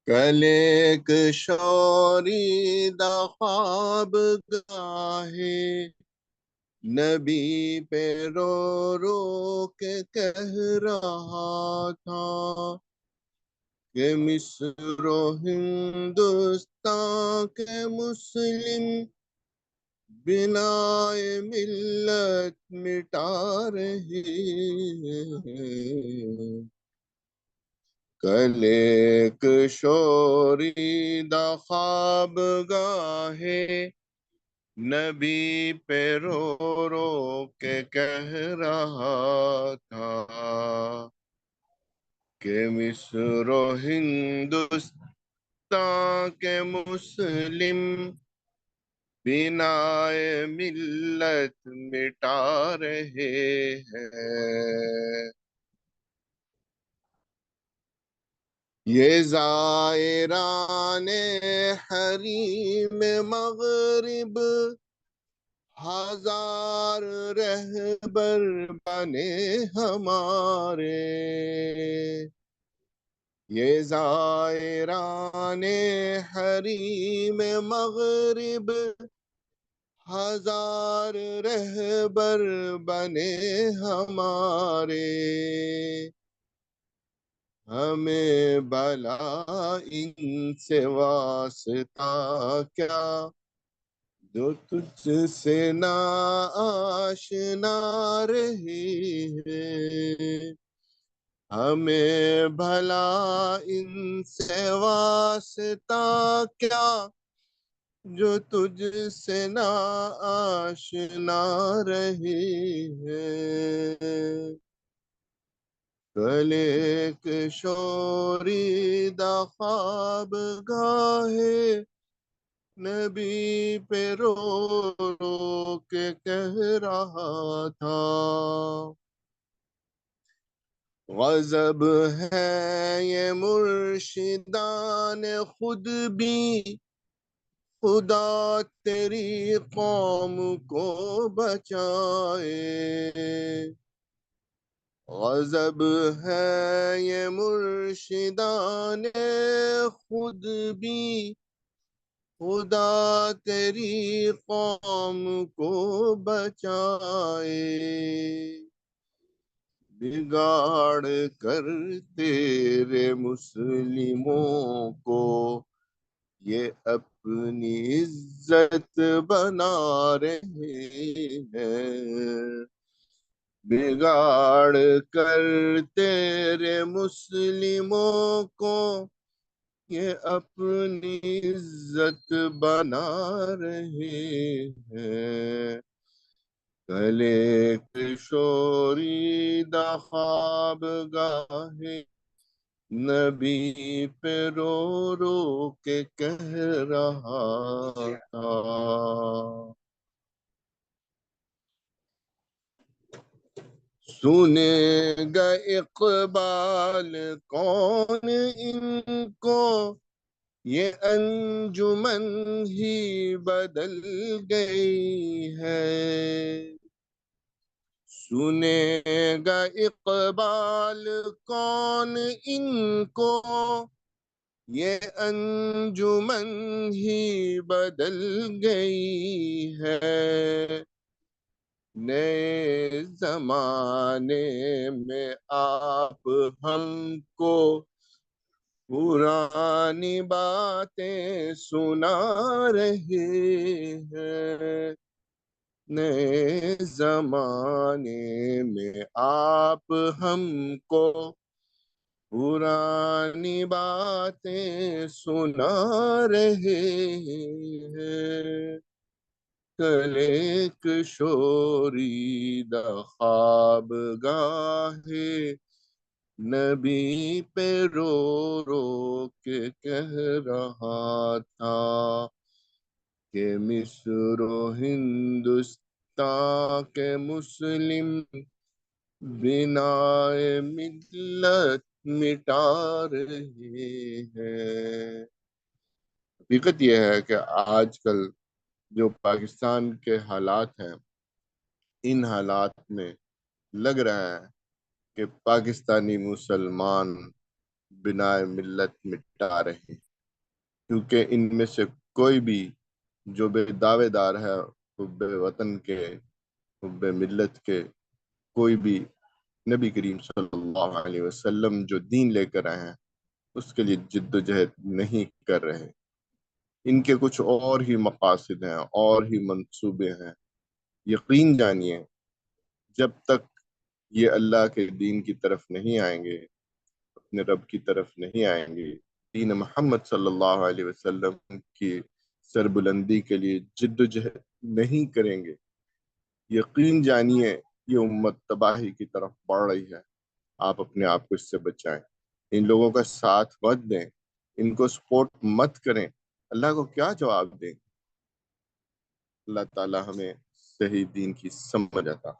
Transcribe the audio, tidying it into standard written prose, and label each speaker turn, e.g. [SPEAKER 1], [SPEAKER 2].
[SPEAKER 1] کل ایک شوری دا خواب گاہے نبی پہ رو رو کے کہہ رہا تھا کہ مصر و ہندوستان کے مسلم بنائے ملت مٹا رہی ہے۔ کل ایک شوری دا خواب گاہے نبی پہ رو رو کے کہہ رہا تھا کہ مصر و ہندوستان کے مسلم بنائے ملت مٹا رہے ہیں۔ یہ زائران حریم مغرب ہزار رہبر بنے ہمارے، یہ زائران حریم مغرب ہزار رہبر بنے ہمارے، ہمیں بلا ان سے واسطہ کیا جو تجھ سے نا آشنا رہی ہے، ہمیں بھلا ان سے واسطہ کیا جو تجھ سے نا آشنا رہی ہے۔ کل ایک شوری دا خواب گاہے نبی پہ رو رو کے کہہ رہا تھا، غضب ہے یہ مرشدان خود بھی، خدا تیری قوم کو بچائے، غضب ہے یہ مرشدان خود بھی، خدا تیری قوم کو بچائے، بگاڑ کر تیرے مسلموں کو یہ اپنی عزت بنا رہے ہیں، بگاڑ کر تیرے مسلموں کو یہ اپنی عزت بنا رہے ہیں۔ کل ایک شوری دا خواب گاہے نبی پہ رو رو کے کہہ رہا تھا، سنے گا اقبال کون ان کو یہ انجمن ہی بدل گئی ہے، سنے گا اقبال کون ان کو یہ انجمن ہی بدل گئی ہے، نئے زمانے میں آپ ہم کو پرانی باتیں سنا رہے ہیں، نئے زمانے میں آپ ہم کو پرانی باتیں سنا رہے ہیں۔ کل ایک شوری دا خواب گاہے نبی پہ رو رو کے کہہ رہا تھا کہ مصر و ہندوستان کے مسلم بنائے ملت مٹا رہے ہیں۔ حقیقت یہ ہے کہ آج کل جو پاکستان کے حالات ہیں، ان حالات میں لگ رہا ہے کہ پاکستانی مسلمان بنائے ملت مٹا رہے ہیں، کیونکہ ان میں سے کوئی بھی جو بے دعوے دار ہے حب وطن کے، حب ملت کے، کوئی بھی نبی کریم صلی اللہ علیہ وسلم جو دین لے کر آئے ہیں اس کے لیے جد و جہد نہیں کر رہے۔ ان کے کچھ اور ہی مقاصد ہیں، اور ہی منصوبے ہیں۔ یقین جانیے جب تک یہ اللہ کے دین کی طرف نہیں آئیں گے، اپنے رب کی طرف نہیں آئیں گے، دین محمد صلی اللہ علیہ وسلم کی سربلندی کے لیے جد و جہد نہیں کریں گے، یقین جانیے یہ امت تباہی کی طرف بڑھ رہی ہے۔ آپ اپنے آپ کو اس سے بچائیں، ان لوگوں کا ساتھ مت دیں، ان کو سپورٹ مت کریں۔ اللہ کو کیا جواب دیں؟ اللہ تعالی ہمیں صحیح دین کی سمجھ عطا